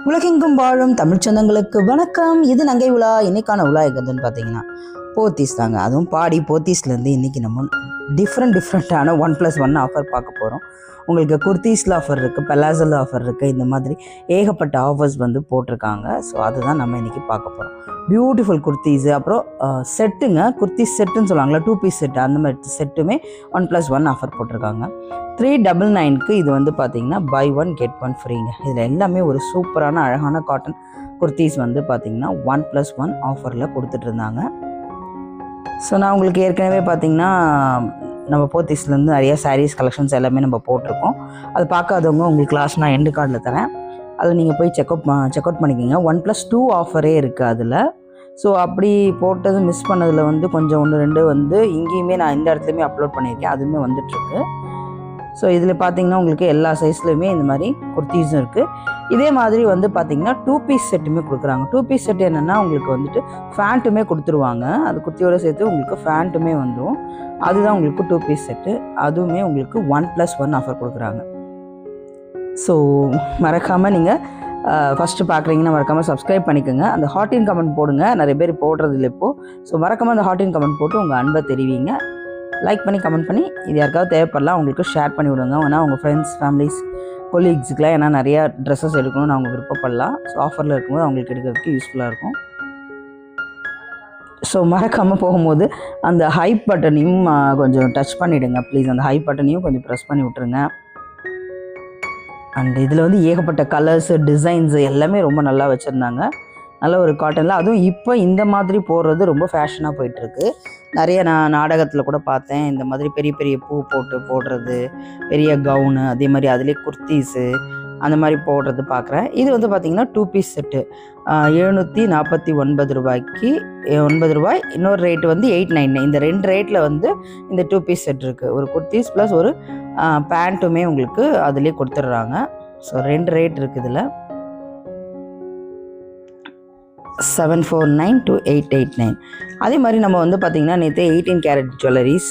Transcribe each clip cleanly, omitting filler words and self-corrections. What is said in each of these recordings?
உலகெங்கும் வாழும் தமிழ் சொந்தங்களுக்கு வணக்கம். இது நங்கை உலா. இன்னைக்கான உலா எங்கன்னு பார்த்தீங்கன்னா போத்தீஸ் தாங்க. அதுவும் பாடி போத்தீஸ்லேருந்து இன்றைக்கி நம்ம டிஃப்ரெண்ட்டான 1+1 ஆஃபர் பார்க்க போகிறோம். உங்களுக்கு குர்த்தீஸில் ஆஃபர் இருக்குது, பலாசோவில் ஆஃபர் இருக்குது, இந்த மாதிரி ஏகப்பட்ட ஆஃபர்ஸ் வந்து போட்டிருக்காங்க. ஸோ அதுதான் நம்ம இன்றைக்கி பார்க்க போகிறோம். பியூட்டிஃபுல் குர்த்தீஸு, அப்புறம் செட்டுங்க, குர்த்தீஸ் செட்டுன்னு சொல்லுவாங்களா, 2 பீஸ் செட்டு, அந்த மாதிரி செட்டுமே 1+1 ஆஃபர் போட்டிருக்காங்க. 399க்கு இது வந்து பார்த்திங்கன்னா buy 1 get 1 ஃப்ரீங்க. இதில் எல்லாமே ஒரு சூப்பரான அழகான காட்டன் குர்த்தீஸ் வந்து பார்த்திங்கன்னா 1+1 ஆஃபரில் கொடுத்துட்ருந்தாங்க. ஸோ நான் உங்களுக்கு ஏற்கனவே பார்த்திங்கன்னா நம்ம போத்தீஸ்லேருந்து நிறைய சாரீஸ் கலெக்ஷன்ஸ் எல்லாமே நம்ம போட்டிருக்கோம். அது பார்க்காதவங்க உங்களுக்கு லாஸ்ட் நான் எண்டு கார்டில் தரேன், அதில் நீங்கள் போய் செக் அவுட் பண்ணிக்கோங்க. 1+2 ஆஃபரே இருக்குது அதில். ஸோ அப்படி போட்டது மிஸ் பண்ணதில் வந்து கொஞ்சம் 1-2 வந்து இங்கேயுமே நான் இந்த இடத்துலையுமே அப்லோட் பண்ணியிருக்கேன், அதுவுமே வந்துட்டுருக்கு. ஸோ இதில் பார்த்தீங்கன்னா உங்களுக்கு எல்லா சைஸ்லையுமே இந்த மாதிரி குர்த்தீஸும் இருக்குது. இதே மாதிரி வந்து பார்த்திங்கன்னா 2 பீஸ் செட்டுமே கொடுக்குறாங்க. 2 பீஸ் செட் என்னென்னா உங்களுக்கு வந்துட்டு ஃபேண்ட்டுமே கொடுத்துருவாங்க. அது குர்த்தியோடு சேர்த்து உங்களுக்கு ஃபேண்ட்டுமே வந்துடும். அதுதான் உங்களுக்கு 2 பீஸ் செட்டு. அதுவுமே உங்களுக்கு 1+1 ஆஃபர் கொடுக்குறாங்க. ஸோ மறக்காமல் நீங்கள் ஃபஸ்ட்டு பார்க்குறீங்கன்னா மறக்காமல் சப்ஸ்கிரைப் பண்ணிக்கோங்க. அந்த ஹாட் இன் கமெண்ட் போடுங்க, நிறைய பேர் போடுறது இல்லை இப்போது. ஸோ மறக்காமல் அந்த ஹாட் இன் கமெண்ட் போட்டு உங்கள் அன்பை தெரிவிங்க. லைக் பண்ணி கமெண்ட் பண்ணி இது யாருக்காவது தேவைப்படலாம் உங்களுக்கு ஷேர் பண்ணி விடுங்க. ஏன்னா உங்கள் ஃப்ரெண்ட்ஸ், ஃபேமிலிஸ், கொலீக்ஸுக்கெலாம் ஏன்னா நிறையா ட்ரெஸ்ஸஸ் எடுக்கணும்னு அவங்க விருப்பப்படலாம். ஸோ ஆஃபரில் இருக்கும்போது அவங்களுக்கு எடுக்கிறதுக்கு யூஸ்ஃபுல்லாக இருக்கும். ஸோ மறக்காமல் போகும்போது அந்த ஹைப் பட்டனையும் கொஞ்சம் டச் பண்ணிவிடுங்க ப்ளீஸ். அந்த ஹைப் பட்டனையும் கொஞ்சம் ப்ரெஸ் பண்ணி விட்டுருங்க. அண்ட் இதில் வந்து ஏகப்பட்ட கலர்ஸு, டிசைன்ஸு எல்லாமே ரொம்ப நல்லா வச்சுருந்தாங்க. நல்ல ஒரு காட்டனில், அதுவும் இப்போ இந்த மாதிரி போடுறது ரொம்ப ஃபேஷனாக போயிட்டுருக்கு. நிறைய நான் நாடகத்தில் கூட பார்த்தேன், இந்த மாதிரி பெரிய பெரிய பூ போட்டு போடுறது, பெரிய கவுனு, அதே மாதிரி அதிலே குர்த்தீஸு அந்த மாதிரி போடுறது பார்க்குறேன். இது வந்து பார்த்திங்கன்னா 2 பீஸ் செட்டு 749 ரூபாய்க்கு 9 ரூபாய். இன்னொரு ரேட்டு வந்து 899. இந்த 2 ரேட்டில் வந்து இந்த 2 பீஸ் செட் இருக்குது. ஒரு குர்த்தீஸ் ப்ளஸ் ஒரு பேண்ட்டுமே உங்களுக்கு அதிலே கொடுத்துட்றாங்க. ஸோ 2 ரேட் இருக்குது இதில். 749 to 889. அதே மாதிரி நம்ம வந்து பார்த்திங்கன்னா நேற்று 18 கேரட் ஜுவல்லரிஸ்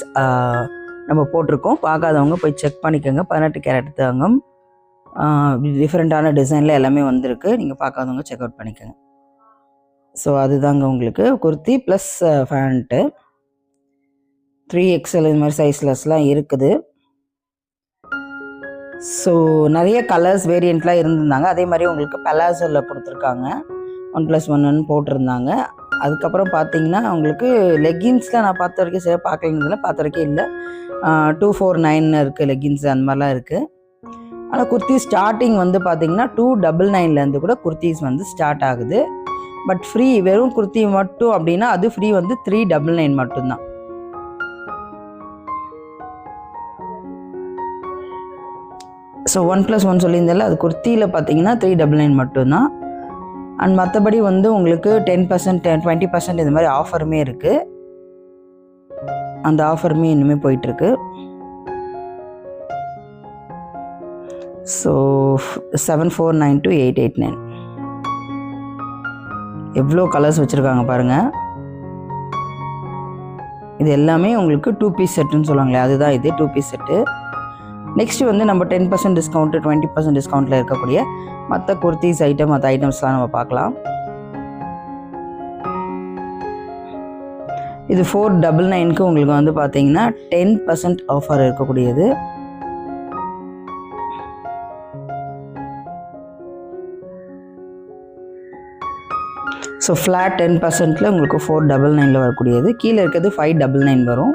நம்ம போட்டிருக்கோம். பார்க்காதவங்க போய் செக் பண்ணிக்கோங்க. 18 கேரட் தங்கம் டிஃப்ரெண்ட்டான டிசைனில் எல்லாமே வந்திருக்கு. நீங்கள் பார்க்காதவங்க செக் அவுட் பண்ணிக்கோங்க. ஸோ அதுதாங்க உங்களுக்கு குர்த்தி ப்ளஸ் ஃபேண்ட்டு 3XL இது மாதிரி சைஸ்லஸ்லாம் இருக்குது. ஸோ நிறைய கலர்ஸ் வேரியண்ட்லாம் இருந்திருந்தாங்க. அதே மாதிரி உங்களுக்கு பலாசோவில் கொடுத்துருக்காங்க, 1+1 போட்டிருந்தாங்க. அதுக்கப்புறம் பார்த்தீங்கன்னா உங்களுக்கு லெகின்ஸில் நான் பார்த்த வரைக்கும் சரியாக பார்க்கலங்கிறதுல பார்த்த வரைக்கும் இல்லை. 249 இருக்குது லெகின்ஸ், அந்த மாதிரிலாம் இருக்குது. ஆனால் குர்த்தி ஸ்டார்டிங் வந்து பார்த்திங்கன்னா 299லேருந்து கூட குர்த்திஸ் வந்து ஸ்டார்ட் ஆகுது. பட் ஃப்ரீ வெறும் குர்த்தி மட்டும் அப்படின்னா அது ஃப்ரீ வந்து 399 மட்டும்தான். ஸோ 1+1 சொல்லியிருந்தால அது குர்த்தியில் பார்த்தீங்கன்னா 399 மட்டும்தான். அண்ட் மற்றபடி வந்து உங்களுக்கு 10%, 20% இந்த மாதிரி ஆஃபருமே இருக்குது. அந்த ஆஃபருமே இன்னுமே போயிட்டுருக்கு. So 749 to 889. எவ்வளோ கலர்ஸ் வச்சுருக்காங்க பாருங்கள். இது எல்லாமே உங்களுக்கு 2 பீஸ் செட்டுன்னு சொல்லுவாங்களே, அதுதான் இது 2 பீஸ் செட்டு. நெக்ஸ்ட்டு வந்து நம்ம 10% டிஸ்கவுண்ட்டு, 20% டிஸ்கவுண்ட்டில் இருக்கக்கூடிய மற்ற குர்த்திஸ் ஐட்டம், மற்ற ஐட்டம்ஸ்லாம் நம்ம பார்க்கலாம். இது 499க்கு உங்களுக்கு வந்து பார்த்தீங்கன்னா 10% ஆஃபர் இருக்கக்கூடியது. ஸோ ஃப்ளாட் 10%ல் உங்களுக்கு 499ல் வரக்கூடியது. கீழே இருக்கிறது 599 வரும்.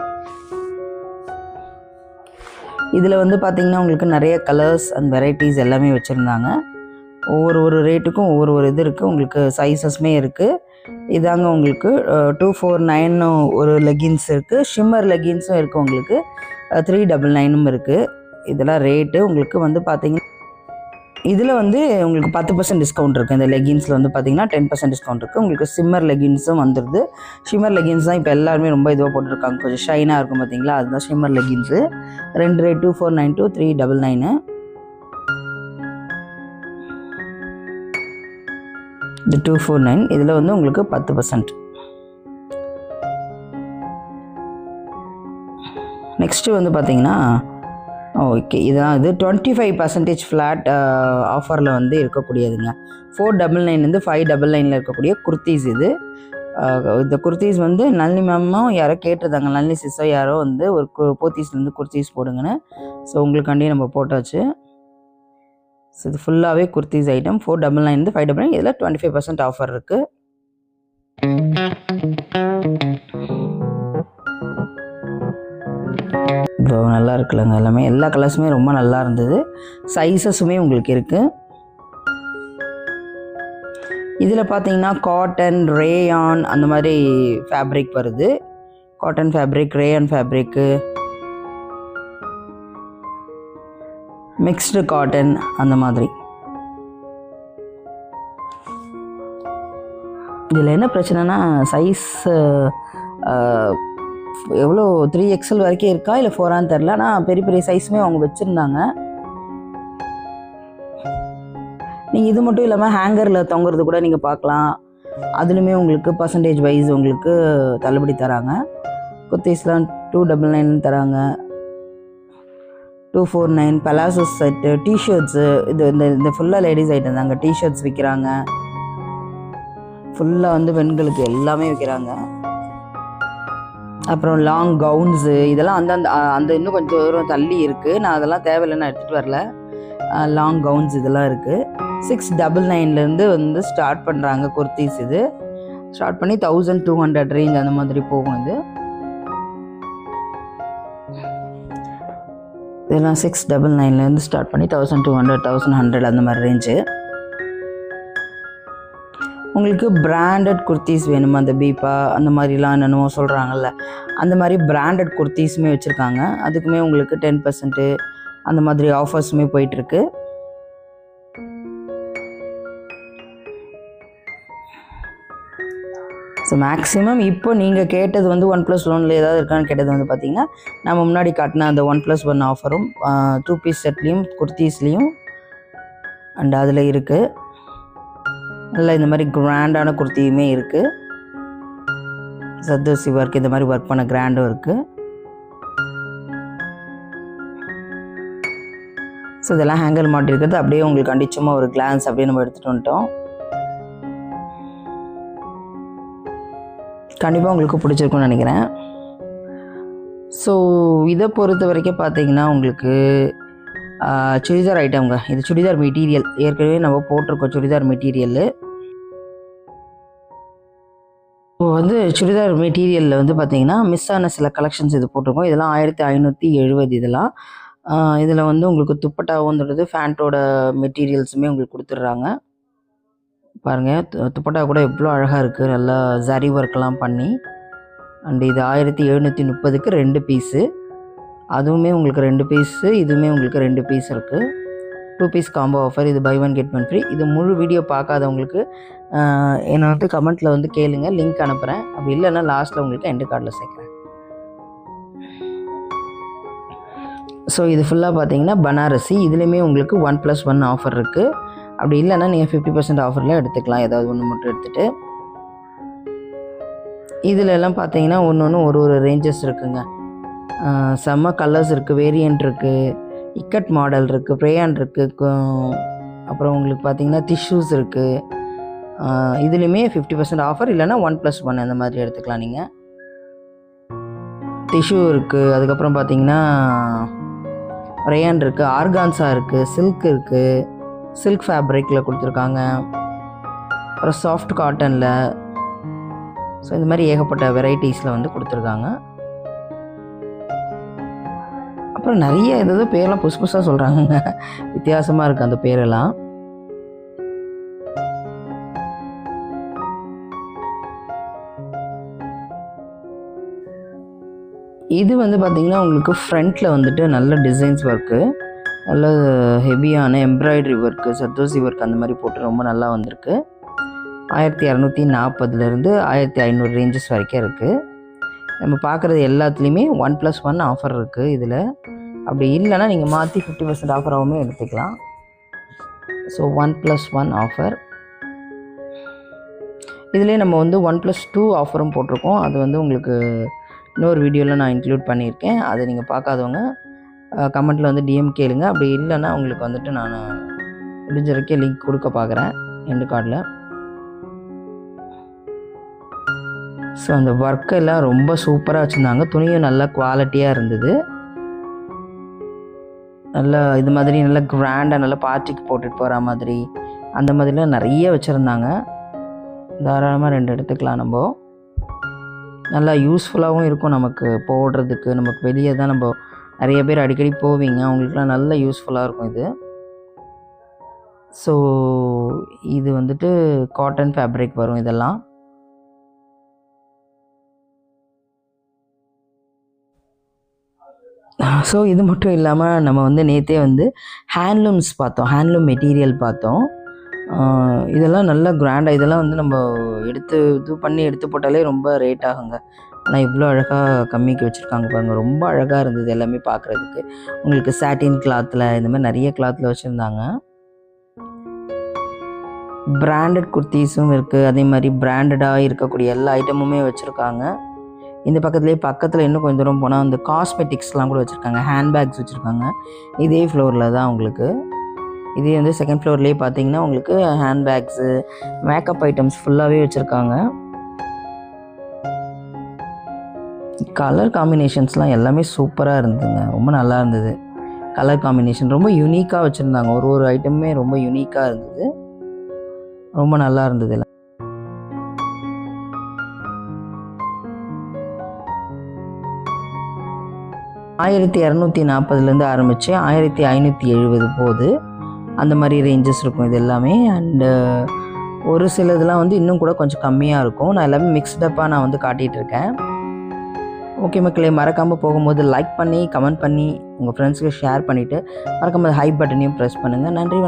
இதில் வந்து பார்த்திங்கன்னா உங்களுக்கு நிறைய கலர்ஸ் அண்ட் வெரைட்டிஸ் எல்லாமே வச்சுருந்தாங்க. ஒவ்வொரு ரேட்டுக்கும் ஒவ்வொரு இது இருக்குது. உங்களுக்கு சைஸஸ்மே இருக்குது. இதாங்க உங்களுக்கு 249 ஒரு லெகின்ஸ் இருக்குது. ஷிம்மர் லெகின்ஸும் இருக்குது உங்களுக்கு. 399ம் இருக்குது. இதெல்லாம் ரேட்டு உங்களுக்கு வந்து பார்த்திங்கன்னா இதில் வந்து உங்களுக்கு 10% டிஸ்கவுண்ட் இருக்குது. இந்த லெகின்ஸில் வந்து பார்த்திங்கன்னா 10% டிஸ்கவுண்ட் இருக்குது. உங்களுக்கு ஷிம்மர் லெகின்ஸும் வந்துடுது. ஷிம்மர் லெகின்ஸ் தான் இப்போ எல்லாருமே ரொம்ப இதுவாக போட்டுருக்காங்க, கொஞ்சம் ஷைனாக இருக்கும் பார்த்திங்களா, அதுதான் ஷிம்மர் லெகின்ஸு. 2 rate 249 to 399. இது 249. இதில் வந்து உங்களுக்கு 10%. நெக்ஸ்ட்டு வந்து பார்த்திங்கன்னா ஓகே, இதான் இது 25% ஃப்ளாட் ஆஃபரில் வந்து இருக்கக்கூடியதுங்க. 499 599 இருக்கக்கூடிய குர்த்திஸ் இது. இந்த குர்த்திஸ் வந்து நளினி மேமும் யாரோ கேட்டிருந்தாங்க, நளினி சிஸ்ஸோ யாரோ வந்து ஒரு போத்தீஸ்லேருந்து குர்த்திஸ் போடுங்கன்னு. ஸோ உங்களுக்காண்டி நம்ம போட்டாச்சு. ஸோ இது ஃபுல்லாகவே குர்த்திஸ் ஐட்டம். 499 599 இதில் 25% ஆஃபர் இருக்குது. இப்போ நல்லா இருக்குல்லங்க, எல்லாமே எல்லா கலர்ஸுமே ரொம்ப நல்லா இருந்தது. சைஸஸுமே உங்களுக்கு இருக்குது. இதில் பார்த்தீங்கன்னா காட்டன், ரேயான் அந்த மாதிரி ஃபேப்ரிக் வருது. Cotton fabric, rayon fabric, mixed cotton அந்த மாதிரி. இதில் என்ன பிரச்சனைனா சைஸ் எவ்வளோ 3XL வரைக்கும் இருக்கா இல்லை 4ஆன்னு தெரில. ஆனால் பெரிய பெரிய சைஸுமே அவங்க வச்சுருந்தாங்க. நீங்கள் இது மட்டும் இல்லாமல் ஹேங்கரில் தொங்குறது கூட நீங்கள் பார்க்கலாம். அதுலேயுமே உங்களுக்கு பர்சன்டேஜ் வைஸ் உங்களுக்கு தள்ளுபடி தராங்க. குர்த்திஸ்லாம் 299 தராங்க, 249. பலாசோ செட்டு, டிஷர்ட்ஸு, இது இந்த ஃபுல்லாக லேடிஸ் ஐட்டம் தாங்க. டிஷர்ட்ஸ் விற்கிறாங்க, ஃபுல்லாக வந்து பெண்களுக்கு எல்லாமே விற்கிறாங்க. அப்புறம் லாங் கவுன்ஸு இதெல்லாம் அந்த இன்னும் கொஞ்சம் தூரம் தள்ளி இருக்குது. நான் அதெல்லாம் தேவையில்லை, நான் எடுத்துகிட்டு வரல. லாங் கவுன்ஸ் இதெல்லாம் இருக்குது. 699 வந்து ஸ்டார்ட் பண்ணுறாங்க குர்த்திஸ். இது ஸ்டார்ட் பண்ணி 1200 ரேஞ்ச் அந்த மாதிரி போகும். இதெல்லாம் 699 ஸ்டார்ட் பண்ணி 1200 1100 அந்த மாதிரி ரேஞ்சு. உங்களுக்கு பிராண்டட் குர்த்திஸ் வேணுமா, அந்த பீப்பா அந்த மாதிரிலாம் என்னென்னமோ சொல்கிறாங்கல்ல, அந்த மாதிரி பிராண்டட் குர்த்திஸுமே வச்சுருக்காங்க. அதுக்குமே உங்களுக்கு 10% அந்த மாதிரி ஆஃபர்ஸுமே போயிட்டுருக்கு. ஸோ மேக்ஸிமம் இப்போ நீங்கள் கேட்டது வந்து 1+1 ஏதாவது இருக்கான்னு கேட்டது வந்து பார்த்திங்கன்னா, நம்ம முன்னாடி காட்டின அந்த 1+1 ஆஃபரும் 2 பீஸ் செட்லேயும் குர்த்திஸ்லேயும் அண்ட் அதில் இருக்குது. நல்லா இந்த மாதிரி கிராண்டான குர்த்தியுமே இருக்குது. சர்தோசி ஒர்க் இந்த மாதிரி ஒர்க் பண்ண கிராண்டும் இருக்குது. ஸோ இதெல்லாம் ஹேங்கர் மாட்டிருக்கிறது. அப்படியே உங்களுக்கு கண்டிச்சுமா ஒரு கிளான்ஸ் அப்படியே நம்ம எடுத்துகிட்டு வந்துட்டோம். கண்டிப்பாக உங்களுக்கு பிடிச்சிருக்குன்னு நினைக்கிறேன். ஸோ இதை பொறுத்த வரைக்கும் பார்த்தீங்கன்னா உங்களுக்கு சுடிதார் ஐட்டம்ங்க. இது சுடிதார் மெட்டீரியல், ஏற்கனவே நம்ம போட்டிருக்கோம் சுடிதார் மெட்டீரியல். இப்போ வந்து சுடிதார் மெட்டீரியலில் வந்து பார்த்திங்கன்னா மிஸ் ஆன சில கலெக்ஷன்ஸ் இது போட்டிருக்கோம். இதெல்லாம் 1570. இதெல்லாம் இதில் வந்து உங்களுக்கு துப்பட்டாவுன்றது ஃபேண்ட்டோட மெட்டீரியல்ஸுமே உங்களுக்கு கொடுத்துட்றாங்க. பாருங்கள், துப்பட்டா கூட எவ்வளோ அழகாக இருக்குது, நல்லா ஜரி ஒர்க்கெலாம் பண்ணி. அண்ட் இது 1730க்கு 2 பீஸு. அதுவுமே உங்களுக்கு 2 பீஸு, இதுவுமே உங்களுக்கு 2 பீஸ் இருக்குது. 2 பீஸ் காம்போ ஆஃபர். இது பை 1 கெட் 1 ஃப்ரீ. இது முழு வீடியோ பார்க்காதவங்களுக்கு என்னை வந்து கமெண்ட்டில் வந்து கேளுங்க, லிங்க் அனுப்புகிறேன். அப்படி இல்லைன்னா லாஸ்ட்டில் உங்களுக்கு எண்டு கார்டில் சேர்க்குறேன். ஸோ இது ஃபுல்லாக பார்த்தீங்கன்னா பனாரசி. இதுலேயுமே உங்களுக்கு 1+1 ஆஃபர் இருக்குது. அப்படி இல்லைன்னா நீங்கள் 50% ஆஃபரில் எடுத்துக்கலாம், ஏதாவது ஒன்று மட்டும் எடுத்துகிட்டு. இதில் எல்லாம் பார்த்தீங்கன்னா ஒன்று ஒரு ரேஞ்சஸ் இருக்குங்க. செம்ம கலர்ஸ் இருக்குது, வேரியண்ட் இருக்குது, இக்கட் மாடல் இருக்குது, ப்ரேயான் இருக்குது, அப்புறம் உங்களுக்கு பார்த்தீங்கன்னா டிஷ்யூஸ் இருக்குது. இதுலேயுமே 50% ஆஃபர், இல்லைன்னா 1+1 அந்த மாதிரி எடுத்துக்கலாம் நீங்கள். டிஷ்யூ இருக்குது, அதுக்கப்புறம் பார்த்தீங்கன்னா ரேயான் இருக்குது, ஆர்கான்ஸா இருக்குது, சில்க் இருக்குது, சில்க் ஃபேப்ரிக்கில் கொடுத்துருக்காங்க, அப்புறம் சாஃப்ட் காட்டனில். ஸோ இந்த மாதிரி ஏகப்பட்ட வெரைட்டிஸில் வந்து கொடுத்துருக்காங்க. அப்புறம் நிறைய ஏதோ பேரெல்லாம் புதுசு புதுசாக சொல்கிறாங்க, வித்தியாசமாக இருக்குது அந்த பேரெல்லாம். இது வந்து பார்த்திங்கன்னா உங்களுக்கு ஃப்ரண்ட்டில் வந்துட்டு நல்ல டிசைன்ஸ் ஒர்க்கு, நல்ல ஹெவியான எம்ப்ராய்டரி ஒர்க்கு, சர்தோசி ஒர்க் அந்த மாதிரி போட்டு ரொம்ப நல்லா வந்திருக்கு. 1240 1500 ரேஞ்சஸ் வரைக்கும் இருக்குது. நம்ம பார்க்குறது எல்லாத்துலேயுமே 1+1 ஆஃபர் இருக்குது இதில். அப்படி இல்லைன்னா நீங்கள் மாற்றி 50% ஆஃபராகவுமே எடுத்துக்கலாம். So 1+1 offer. இதிலே நம்ம வந்து 1+2 ஆஃபரும் போட்டிருக்கோம். அது வந்து உங்களுக்கு இன்னொரு வீடியோவில் நான் இன்க்ளூட் பண்ணியிருக்கேன். அதை நீங்கள் பார்க்காதவங்க கமெண்ட்டில் வந்து டிஎம் கேளுங்க. அப்படி இல்லைன்னா உங்களுக்கு வந்துட்டு நான் முடிஞ்ச வரைக்கும் லிங்க் கொடுக்க பார்க்குறேன் எண்டு கார்டில். ஸோ அந்த ஒர்க்கெல்லாம் ரொம்ப சூப்பராக வச்சுருந்தாங்க. துணியும் நல்லா குவாலிட்டியாக இருந்தது. நல்லா இது மாதிரி நல்லா கிராண்டாக நல்லா பார்ட்டிக்கு போட்டுட்டு போகிற மாதிரி அந்த மாதிரிலாம் நிறைய வச்சுருந்தாங்க. தாராளமாக 2 எடுத்துக்கலாம். நம்ம நல்லா யூஸ்ஃபுல்லாகவும் இருக்கும் நமக்கு போடுறதுக்கு. நமக்கு வெளியே தான் நம்ம நிறைய பேர் அடிக்கடி போவீங்க, அவங்களுக்குலாம் நல்ல யூஸ்ஃபுல்லாக இருக்கும் இது. ஸோ இது வந்துட்டு காட்டன் ஃபேப்ரிக் வரும் இதெல்லாம். ஸோ இது மட்டும் இல்லாமல் நம்ம வந்து நேற்றே வந்து ஹேண்ட்லூம்ஸ் பார்த்தோம், ஹேண்ட்லூம் மெட்டீரியல் பார்த்தோம். இதெல்லாம் நல்லா கிராண்டாக, இதெல்லாம் வந்து நம்ம எடுத்து போட்டாலே ரொம்ப ரேட் ஆகுங்க. ஆனால் இவ்வளோ அழகாக கம்மிக்கு வச்சுருக்காங்க பாருங்கள். ரொம்ப அழகாக இருந்தது எல்லாமே பார்க்குறதுக்கு. உங்களுக்கு சாட்டின் கிளாத்தில் இந்த மாதிரி நிறைய கிளாத்தில் வச்சுருந்தாங்க. பிராண்டட் குர்த்தீஸும் இருக்குது. அதே மாதிரி பிராண்டடாக இருக்கக்கூடிய எல்லா ஐட்டமுமே வச்சுருக்காங்க. இந்த பக்கத்தில் இன்னும் கொஞ்சம் தூரம் போனால் அந்த காஸ்மெட்டிக்ஸ்லாம் கூட வச்சுருக்காங்க, ஹேண்ட்பேக்ஸ் வச்சுருக்காங்க. இதே ஃப்ளோரில் தான் உங்களுக்கு. இதே வந்து செகண்ட் ஃப்ளோர்லேயே பார்த்தீங்கன்னா உங்களுக்கு ஹேண்ட்பேக்ஸு, மேக்கப் ஐட்டம்ஸ் ஃபுல்லாகவே வச்சுருக்காங்க. கலர் காம்பினேஷன்ஸ்லாம் எல்லாமே சூப்பராக இருந்ததுங்க. ரொம்ப நல்லா இருந்தது. கலர் காம்பினேஷன் ரொம்ப யூனிக்காக வச்சுருந்தாங்க. ஒரு ஐட்டமுமே ரொம்ப யூனிக்காக இருந்தது. ரொம்ப நல்லா இருந்தது எல்லாம். $1240 ஆரம்பித்து 1570 போகுது. அந்த மாதிரி ரேஞ்சஸ் இருக்கும் இது எல்லாமே. அண்டு ஒரு சிலதெல்லாம் வந்து இன்னும் கூட கொஞ்சம் கம்மியாக இருக்கும். நான் எல்லாமே மிக்ஸ்டப்பாக நான் வந்து காட்டிகிட்ருக்கேன். ஓகே மக்களே, மறக்காமல் போகும்போது லைக் பண்ணி கமெண்ட் பண்ணி உங்கள் ஃப்ரெண்ட்ஸுக்கு ஷேர் பண்ணிவிட்டு மறக்காமல் ஹை பட்டனையும் ப்ரெஸ் பண்ணுங்கள். நன்றி.